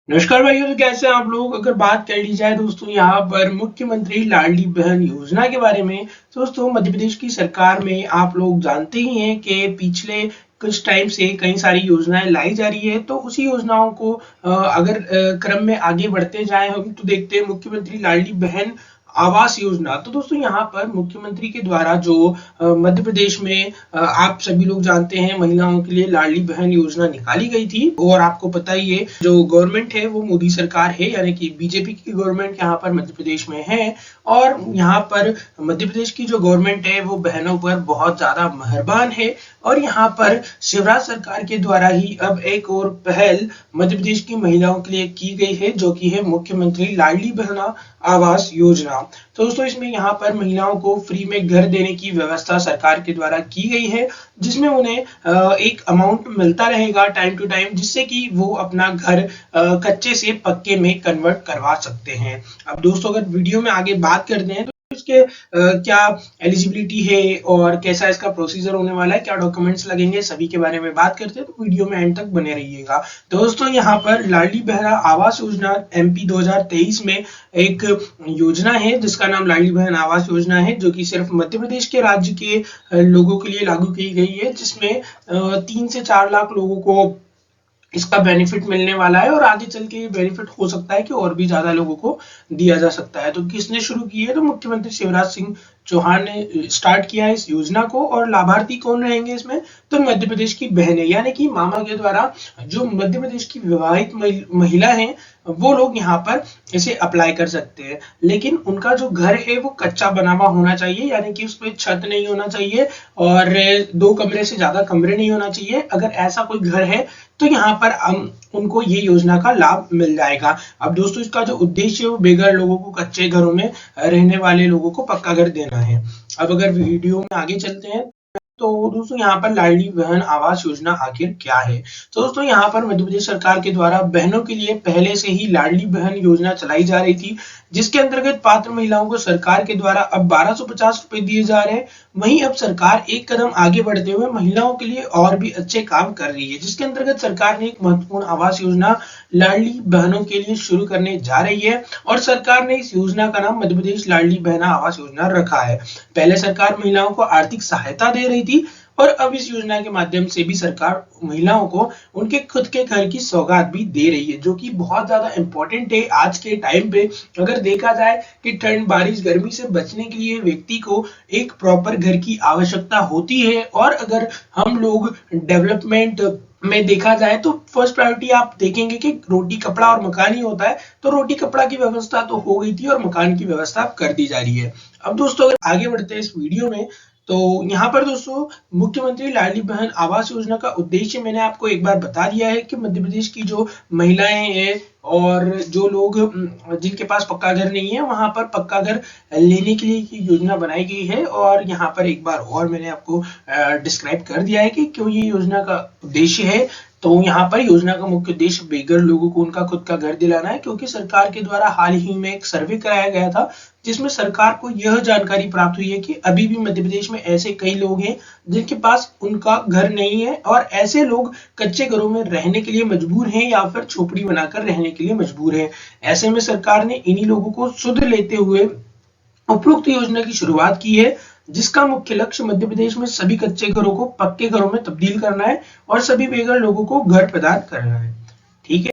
नमस्कार भाइयों, तो कैसे हैं आप लोग। अगर बात कर ली जाए दोस्तों यहाँ पर मुख्यमंत्री लाडली बहन योजना के बारे में, तो दोस्तों मध्य प्रदेश की सरकार में आप लोग जानते ही हैं कि पिछले कुछ टाइम से कई सारी योजनाएं लाई जा रही है। तो उसी योजनाओं को अगर क्रम में आगे बढ़ते जाएं हम, तो देखते हैं मुख्यमंत्री लाडली बहन आवास योजना। तो दोस्तों यहाँ पर मुख्यमंत्री के द्वारा जो मध्य प्रदेश में आप सभी लोग जानते हैं महिलाओं के लिए लाडली बहन योजना निकाली गई थी। और आपको पता ही है जो गवर्नमेंट है वो मोदी सरकार है, यानी कि बीजेपी की गवर्नमेंट यहाँ पर मध्य प्रदेश में है। और यहाँ पर मध्य प्रदेश की जो गवर्नमेंट है वो बहनों पर बहुत ज्यादा मेहरबान है। और यहाँ पर शिवराज सरकार के द्वारा ही अब एक और पहल मध्य प्रदेश की महिलाओं के लिए की गई है, जो कि है मुख्यमंत्री लाडली बहना आवास योजना। तो दोस्तों इसमें यहाँ पर महिलाओं को फ्री में घर देने की व्यवस्था सरकार के द्वारा की गई है, जिसमें उन्हें एक अमाउंट मिलता रहेगा टाइम टू टाइम, जिससे कि वो अपना घर कच्चे से पक्के में कन्वर्ट करवा सकते हैं। अब दोस्तों अगर वीडियो में आगे बात करते हैं तो इसके क्या एलिजिबिलिटी है और कैसा इसका प्रोसीजर होने वाला है, क्या डॉक्यूमेंट्स लगेंगे, सभी के बारे में बात करते हैं। तो वीडियो में एंड तक बने रहिएगा। तो दोस्तों यहाँ पर लाडली बहना आवास योजना एमपी 2023 में एक योजना है जिसका नाम लाडली बहन आवास योजना है, जो कि सिर्फ मध्य प्रदेश के राज्य के लोगों के लिए लागू की गई है, जिसमें 3 से 4 लाख लोगों को इसका बेनिफिट मिलने वाला है। और आगे चल के ये बेनिफिट हो सकता है कि और भी ज्यादा लोगों को दिया जा सकता है। तो किसने शुरू की है? तो मुख्यमंत्री शिवराज सिंह चौहान ने स्टार्ट किया है इस योजना को। और लाभार्थी कौन रहेंगे इसमें? तो मध्य प्रदेश की बहनें, यानी कि मामा के द्वारा जो मध्य प्रदेश की विवाहित महिला हैं वो लोग यहाँ पर इसे अप्लाई कर सकते हैं। लेकिन उनका जो घर है वो कच्चा बना हुआ होना चाहिए, यानी कि उसमें छत नहीं होना चाहिए और 2 कमरे से ज्यादा कमरे नहीं होना चाहिए। अगर ऐसा कोई घर है तो यहाँ पर उनको ये योजना का लाभ मिल जाएगा। अब दोस्तों इसका जो उद्देश्य है वो बेघर लोगों को, कच्चे घरों में रहने वाले लोगों को पक्का घर देना है। अब अगर वीडियो में आगे चलते हैं तो दोस्तों यहाँ पर लाडली बहन आवास योजना आखिर क्या है? तो दोस्तों यहाँ पर मध्य प्रदेश सरकार के द्वारा बहनों के लिए पहले से ही लाडली बहन योजना चलाई जा रही थी, जिसके अंतर्गत पात्र महिलाओं को सरकार के द्वारा अब 1250 रुपए दिए जा रहे हैं। वहीं अब सरकार एक कदम आगे बढ़ते हुए महिलाओं के लिए और भी अच्छे काम कर रही है, जिसके अंतर्गत सरकार ने एक महत्वपूर्ण आवास योजना लाडली बहनों के लिए शुरू करने जा रही है। और सरकार ने इस योजना का नाम मध्य प्रदेश लाडली बहना आवास योजना रखा है। पहले सरकार महिलाओं को आर्थिक सहायता दे रही थी, और अब इस योजना के माध्यम से भी सरकार महिलाओं को उनके खुद के घर की सौगात भी दे रही है, जो कि बहुत ज्यादा इंपॉर्टेंट है आज के टाइम पे। अगर देखा जाए कि ठंड, बारिश, गर्मी से बचने के लिए व्यक्ति को एक प्रॉपर घर की आवश्यकता होती है। और अगर हम लोग डेवलपमेंट में देखा जाए तो फर्स्ट प्रायोरिटी आप देखेंगे कि रोटी, कपड़ा और मकान ही होता है। तो रोटी, कपड़ा की व्यवस्था तो हो गई थी और मकान की व्यवस्था कर दी जा रही है। अब दोस्तों अगर आगे बढ़ते हैं इस वीडियो में, तो यहाँ पर दोस्तों मुख्यमंत्री लाडली बहन आवास योजना का उद्देश्य मैंने आपको एक बार बता दिया है कि मध्य प्रदेश की जो महिलाएं हैं और जो लोग जिनके पास पक्का घर नहीं है, वहां पर पक्का घर लेने के लिए योजना बनाई गई है। और यहाँ पर एक बार और मैंने आपको डिस्क्राइब कर दिया है कि क्यों ये योजना का उद्देश्य है। तो यहाँ पर योजना का मुख्य उद्देश्य बेघर लोगों को उनका खुद का घर दिलाना है, क्योंकि सरकार के द्वारा हाल ही में एक सर्वे कराया गया था, जिसमें सरकार को यह जानकारी प्राप्त हुई है कि अभी भी मध्य प्रदेश में ऐसे कई लोग हैं जिनके पास उनका घर नहीं है, और ऐसे लोग कच्चे घरों में रहने के लिए मजबूर हैं या फिर झोपड़ी बनाकर रहने के लिए मजबूर हैं। ऐसे में सरकार ने इन्हीं लोगों को सुध लेते हुए उपरोक्त योजना की शुरुआत की है, जिसका मुख्य लक्ष्य मध्य प्रदेश में सभी कच्चे घरों को पक्के घरों में तब्दील करना है और सभी बेघर लोगों को घर प्रदान करना है। ठीक है।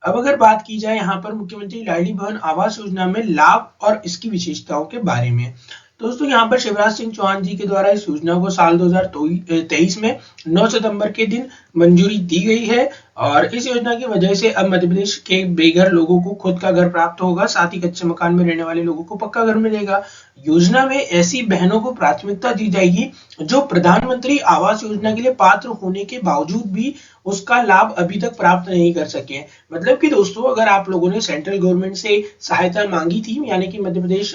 अब अगर बात की जाए यहाँ पर मुख्यमंत्री लाडली बहन आवास योजना में लाभ और इसकी विशेषताओं के बारे में, दोस्तों यहाँ पर शिवराज सिंह चौहान जी के द्वारा इस योजना को साल 2023 में 9 सितंबर के दिन मंजूरी दी गई है। और इस योजना की वजह से अब मध्य प्रदेश के बेघर लोगों को खुद का घर प्राप्त होगा, साथ ही कच्चे मकान में रहने वाले लोगों को पक्का घर मिलेगा। योजना में ऐसी बहनों को प्राथमिकता दी जाएगी जो प्रधानमंत्री आवास योजना के लिए पात्र होने के बावजूद भी उसका लाभ अभी तक प्राप्त नहीं कर सके। मतलब कि दोस्तों अगर आप लोगों ने सेंट्रल गवर्नमेंट से सहायता मांगी थी, यानी कि मध्य प्रदेश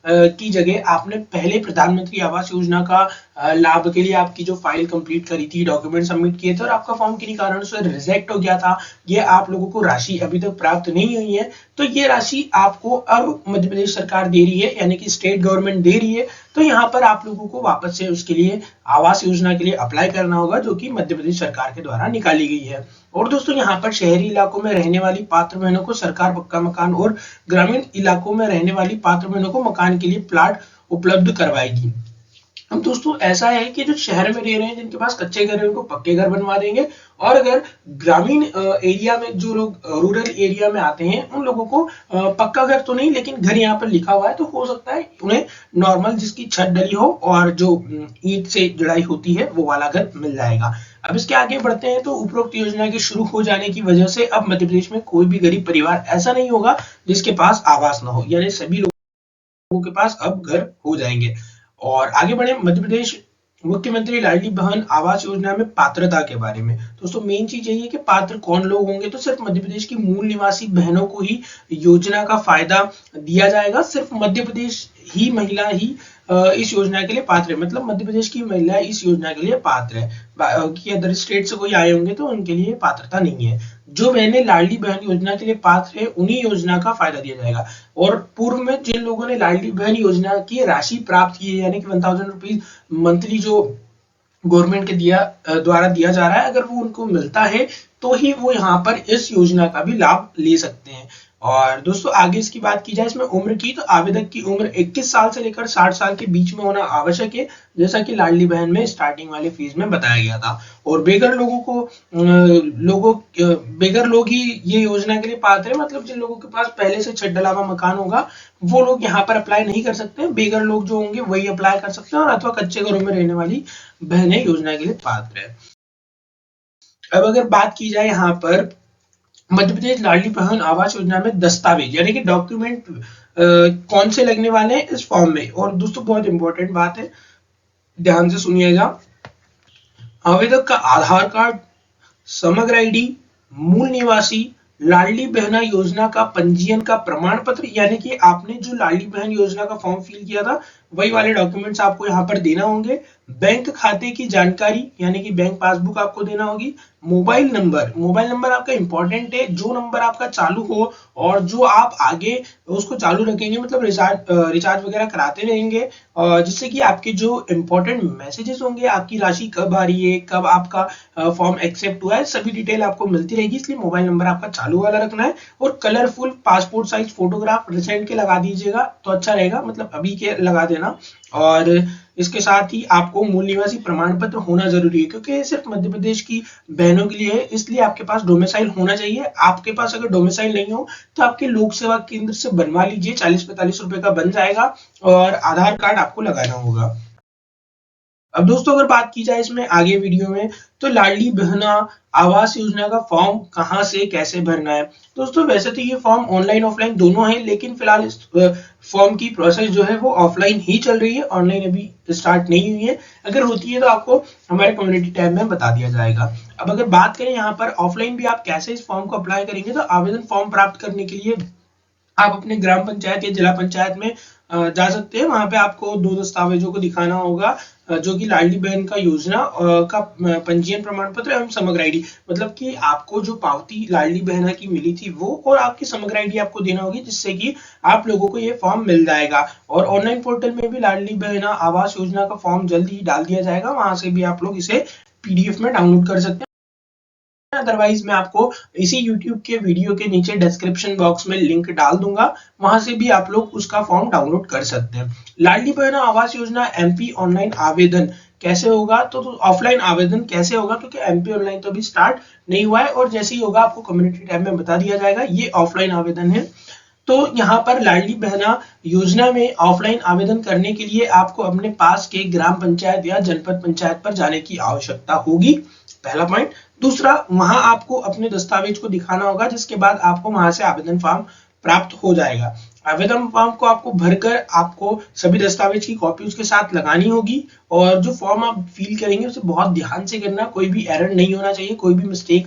की जगह आपने पहले प्रधानमंत्री आवास योजना का लाभ के लिए आपकी जो फाइल कंप्लीट करी थी, डॉक्यूमेंट सबमिट किए थे और आपका फॉर्म किन्हीं कारण से रिजेक्ट हो गया था, ये आप लोगों को राशि अभी तक प्राप्त नहीं हुई है, तो ये राशि आपको अब मध्य प्रदेश सरकार दे रही है, यानी कि स्टेट गवर्नमेंट दे रही है। तो यहाँ पर आप लोगों को वापस से उसके लिए आवास योजना के लिए अप्लाई करना होगा, जो कि मध्य प्रदेश सरकार के द्वारा निकाली गई है। और दोस्तों यहाँ पर शहरी इलाकों में रहने वाली पात्र बहनों को सरकार पक्का मकान और ग्रामीण इलाकों में रहने वाली पात्र बहनों को मकान के लिए प्लाट उपलब्ध करवाएगी। अब दोस्तों ऐसा है कि जो शहर में रह रहे हैं जिनके पास कच्चे घर है उनको पक्के घर बनवा देंगे, और अगर ग्रामीण एरिया में जो लोग रूरल एरिया में आते हैं उन लोगों को पक्का घर तो नहीं लेकिन घर यहाँ पर लिखा हुआ है तो हो सकता है उन्हें नॉर्मल जिसकी छत डली हो और जो ईंट से जुड़ाई होती है वो वाला घर मिल जाएगा। अब इसके आगे बढ़ते हैं तो उपरोक्त योजना के शुरू हो जाने की वजह से अब मध्य प्रदेश में कोई भी गरीब परिवार ऐसा नहीं होगा जिसके पास आवास ना हो, यानी सभी लोगों के पास अब घर हो जाएंगे। और आगे बढ़े मध्य प्रदेश मुख्यमंत्री लाडली बहन आवास योजना में पात्रता के बारे में। दोस्तों मेन चीज यही है कि पात्र कौन लोग होंगे, तो सिर्फ मध्य प्रदेश की मूल निवासी बहनों को ही योजना का फायदा दिया जाएगा। सिर्फ मध्य प्रदेश ही महिला ही इस योजना के लिए पात्र है, मतलब मध्य प्रदेश की महिला इस योजना के लिए पात्र है। कि अदर स्टेट से कोई आए होंगे तो उनके लिए पात्रता नहीं है। जो बहनें लाडली बहन योजना के लिए पात्र है उन्हीं योजना का फायदा दिया जाएगा। और पूर्व में जिन लोगों ने लाडली बहन योजना की राशि प्राप्त की है, यानी कि 1000 रुपीज मंथली जो गवर्नमेंट के द्वारा दिया जा रहा है, अगर वो उनको मिलता है तो ही वो यहाँ पर इस योजना का भी लाभ ले सकते हैं। और दोस्तों आगे इसकी बात की जाए इसमें उम्र की, तो आवेदक की उम्र 21 साल से लेकर 60 साल के बीच में होना आवश्यक है, जैसा कि लाडली बहन में स्टार्टिंग वाले फीस में बताया गया था। और बेघर लोगों को बेघर लोग ही ये योजना के लिए पात्र है, मतलब जिन लोगों के पास पहले से छत डला हुआ मकान होगा वो लोग यहाँ पर अप्लाई नहीं कर सकते। बेघर लोग जो होंगे वही अप्लाई कर सकते हैं, और अथवा कच्चे घरों में रहने वाली बहनें योजना के लिए पात्र है। अब अगर बात की जाए यहाँ पर मध्य प्रदेश लाडली बहन आवास योजना में दस्तावेज यानी कि डॉक्यूमेंट कौन से लगने वाले हैं इस फॉर्म में। और दोस्तों बहुत इंपॉर्टेंट बात है, ध्यान से सुनिएगा। आवेदक का आधार कार्ड, समग्र आईडी, मूल निवासी, लाडली बहना योजना का पंजीयन का प्रमाण पत्र, यानी कि आपने जो लाडली बहन योजना का फॉर्म फिल किया था वही वाले डॉक्यूमेंट्स आपको यहाँ पर देना होंगे। बैंक खाते की जानकारी यानी कि बैंक पासबुक आपको देना होगी। मोबाइल नंबर आपका इंपॉर्टेंट है, जो नंबर आपका चालू हो और जो आप आगे उसको चालू रखेंगे, मतलब रिचार्ज वगैरह कराते रहेंगे, जिससे कि आपके जो इंपॉर्टेंट मैसेजेस होंगे, आपकी राशि कब आ रही है, कब आपका फॉर्म एक्सेप्ट हुआ है, सभी डिटेल आपको मिलती रहेगी। इसलिए मोबाइल नंबर आपका चालू वाला रखना है। और colourful passport size photograph recent के लगा दीजिएगा तो अच्छा रहेगा, मतलब अभी के लगा देना। और इसके साथ ही आपको मूल निवासी प्रमाण पत्र होना जरूरी है, क्योंकि ये सिर्फ मध्य प्रदेश की बहनों के लिए है, इसलिए आपके पास डोमिसाइल होना चाहिए। आपके पास अगर डोमिसाइल नहीं हो तो आपके लोक सेवा केंद्र से बनवा लीजिए, 40-45 रुपए का बन जाएगा, और आधार कार्ड आपको लगाना होगा। अब दोस्तों अगर बात की जाए इसमें आगे वीडियो में, तो लाडली बहना आवास योजना का फॉर्म कहां से कैसे भरना है। दोस्तों वैसे तो ये फॉर्म ऑनलाइन ऑफलाइन दोनों है, लेकिन फिलहाल इस फॉर्म की प्रोसेस जो है वो ऑफलाइन ही चल रही है, ऑनलाइन अभी स्टार्ट नहीं हुई है। अगर होती है तो आपको हमारे कम्युनिटी टैब में बता दिया जाएगा। अब अगर बात करें यहाँ पर ऑफलाइन भी आप कैसे इस फॉर्म को अप्लाई करेंगे, तो आवेदन फॉर्म प्राप्त करने के लिए आप अपने ग्राम पंचायत या जिला पंचायत में जा सकते हैं। वहां पे आपको 2 दस्तावेजों को दिखाना होगा, जो कि लाडली बहन का योजना का पंजीयन प्रमाण पत्र एवं समग्र आईडी, मतलब कि आपको जो पावती लाडली बहना की मिली थी वो, और आपकी समग्र आईडी आपको देना होगी, जिससे कि आप लोगों को ये फॉर्म मिल जाएगा। और ऑनलाइन पोर्टल में भी लाडली बहना आवास योजना का फॉर्म जल्द ही डाल दिया जाएगा, वहां से भी आप लोग इसे पीडीएफ में डाउनलोड कर सकते हैं। अदरवाइज मैं आपको इसी YouTube के वीडियो के नीचे डिस्क्रिप्शन बॉक्स में लिंक डाल दूंगा, वहां से भी आप लोग उसका फॉर्म डाउनलोड कर सकते हैं। लाडली बहना आवास योजना एमपी ऑनलाइन आवेदन कैसे होगा, तो ऑफलाइन आवेदन कैसे होगा, क्योंकि एमपी ऑनलाइन तो अभी स्टार्ट नहीं हुआ है, और जैसे ही होगा आपको कम्युनिटी टैब में बता दिया जाएगा। ये ऑफलाइन आवेदन है। तो यहाँ पर लाडली बहना योजना में ऑफलाइन आवेदन करने के लिए आपको अपने पास के ग्राम पंचायत या जनपद पंचायत पर जाने की आवश्यकता होगी, पहला पॉइंट। दूसरा, वहां आपको अपने दस्तावेज को दिखाना होगा, जिसके बाद आपको वहां से आवेदन फॉर्म प्राप्त हो जाएगा। आवेदन फॉर्म को आपको भरकर आपको सभी दस्तावेज की कॉपी उसके साथ लगानी होगी, और जो फॉर्म आप फिल करेंगे उसे बहुत ध्यान से करना, कोई भी एरर नहीं होना चाहिए, कोई भी मिस्टेक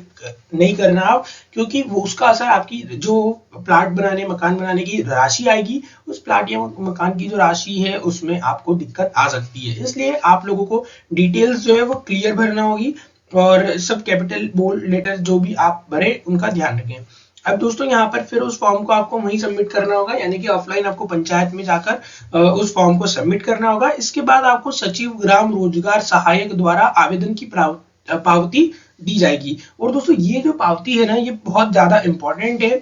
नहीं करना आप, क्योंकि वो उसका असर आपकी जो प्लाट बनाने मकान बनाने की राशि आएगी, उस प्लाट या मकान की जो राशि है उसमें आपको दिक्कत आ सकती है। इसलिए आप लोगों को डिटेल्स जो है वो क्लियर भरना होगी, और सब कैपिटल बोल्ड लेटर जो भी आप भरे उनका ध्यान रखें। अब दोस्तों यहाँ पर फिर उस फॉर्म को आपको वहीं सबमिट करना होगा, यानी कि ऑफलाइन आपको पंचायत में जाकर उस फॉर्म को सबमिट करना होगा। इसके बाद आपको सचिव ग्राम रोजगार सहायक द्वारा आवेदन की पावती दी जाएगी। और दोस्तों ये जो पावती है ना, ये बहुत ज्यादा इंपॉर्टेंट है।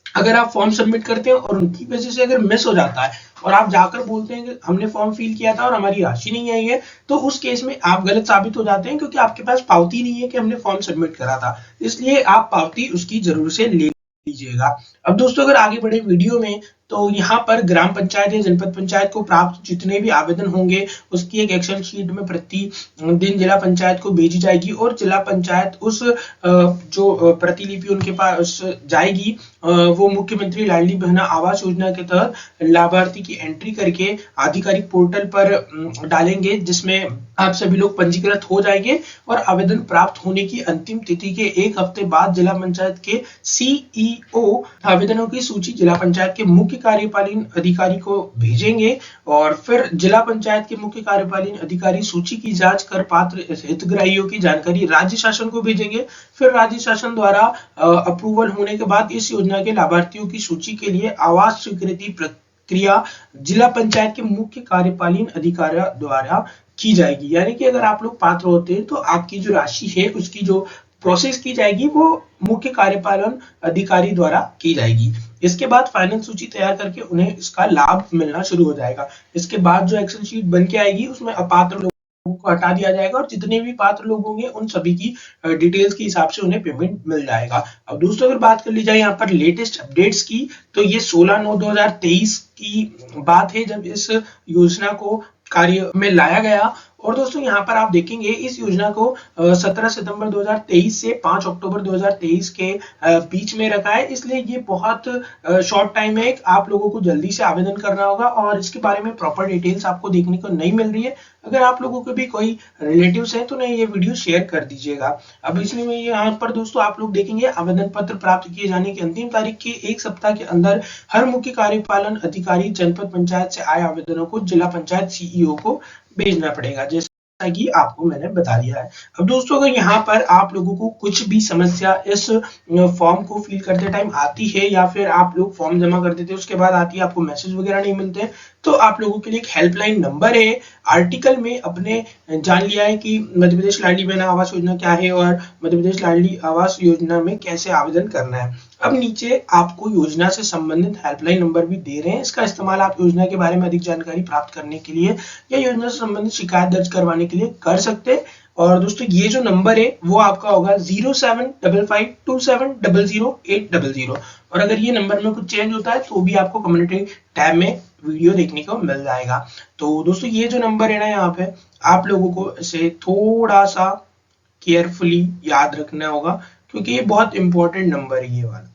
अगर आप फॉर्म सबमिट करते हैं और उनकी वजह से अगर मिस हो जाता है और आप जाकर बोलते हैं कि हमने फॉर्म फिल किया था और हमारी राशि नहीं आई है, तो उस केस में आप गलत साबित हो जाते हैं, क्योंकि आपके पास पावती नहीं है कि हमने फॉर्म सबमिट करा था। इसलिए आप पावती उसकी जरूर से ले लीजिएगा। अब दोस्तों अगर आगे बढ़े वीडियो में, तो यहाँ पर ग्राम पंचायत या जनपद पंचायत को प्राप्त जितने भी आवेदन होंगे, उसकी एक एक्सेल शीट में प्रति दिन जिला पंचायत को भेजी जाएगी, और जिला पंचायत उस जो प्रतिलिपि उनके पास जाएगी, वो मुख्यमंत्री लाडली बहना आवास योजना के तहत लाभार्थी की एंट्री करके आधिकारिक पोर्टल पर डालेंगे, जिसमें आप सभी लोग पंजीकृत हो जाएंगे। और आवेदन प्राप्त होने की अंतिम तिथि के एक हफ्ते बाद जिला पंचायत के सीईओ आवेदनों की सूची जिला पंचायत के मुख्य कार्यपालन अधिकारी को भेजेंगे, और फिर जिला पंचायत के मुख्य कार्यपालन अधिकारी सूची की जांच कर पात्र हितग्राहियों की जानकारी राज्य शासन को भेजेंगे। फिर राज्य शासन द्वारा अप्रूवल होने के बाद इस योजना के लाभार्थियों की सूची के लिए आवास स्वीकृति प्रक्रिया जिला पंचायत के मुख्य कार्यपालन अधिकारी द्वारा की जाएगी। यानी कि अगर आप लोग पात्र होते हैं तो आपकी जो राशि है उसकी जो प्रोसेस की जाएगी वो मुख्य कार्यपालन अधिकारी द्वारा की जाएगी। इसके बाद फाइनल सूची तैयार करके उन्हें इसका लाभ मिलना शुरू हो जाएगा। इसके बाद जो एक्सेल शीट बन के आएगी उसमें अपात्र लोगों को हटा दिया जाएगा, और जितने भी पात्र लोग होंगे उन सभी की डिटेल्स के हिसाब से उन्हें पेमेंट मिल जाएगा। अब दोस्तों अगर बात कर ली जाए यहाँ पर लेटेस्ट अपडेट्स की, तो ये 16/9/2023 की बात है जब इस योजना को कार्य में लाया गया। और दोस्तों यहाँ पर आप देखेंगे इस योजना को 17 सितंबर 2023 से 5 अक्टूबर 2023 के बीच में रखा है, इसलिए ये बहुत शॉर्ट टाइम है। आप लोगों को जल्दी से आवेदन करना होगा, और इसके बारे में प्रॉपर डिटेल्स आपको देखने को नहीं मिल रही है। अगर आप लोगों के भी कोई रिलेटिव्स हैं तो उन्हें ये वीडियो शेयर कर दीजिएगा। अब इसलिए मैं यहाँ पर दोस्तों आप लोग देखेंगे आवेदन पत्र प्राप्त किए जाने की अंतिम तारीख के एक सप्ताह के अंदर हर मुख्य कार्यपालन अधिकारी जनपद पंचायत से आए आवेदनों को जिला पंचायत सीईओ को भेजना पड़ेगा, जैसा कि आपको मैंने बता दिया है। अब दोस्तों अगर यहाँ पर आप लोगों को कुछ भी समस्या इस फॉर्म को फिल करते टाइम आती है, या फिर आप लोग फॉर्म जमा कर देते हैं उसके बाद आती है आपको मैसेज वगैरह नहीं मिलते, तो आप लोगों के लिए एक हेल्पलाइन नंबर है। आर्टिकल में अपने जान लिया है कि मध्य प्रदेश लाडली बहना आवास योजना क्या है और मध्य प्रदेश लाडली आवास योजना में कैसे आवेदन करना है। अब नीचे आपको योजना से संबंधित हेल्पलाइन नंबर भी दे रहे हैं। इसका इस्तेमाल आप योजना के बारे में अधिक जानकारी प्राप्त करने के लिए या योजना से संबंधित शिकायत दर्ज करवाने के लिए कर सकते हैं। और दोस्तों ये जो नंबर है वो आपका होगा 075527000800। और अगर ये नंबर में कुछ चेंज होता है तो भी आपको कम्युनिटी टैब में वीडियो देखने को मिल जाएगा। तो दोस्तों ये जो नंबर है ना, यहाँ पे आप लोगों को इसे थोड़ा सा केयरफुली याद रखना होगा, क्योंकि ये बहुत इंपॉर्टेंट नंबर है ये वाला।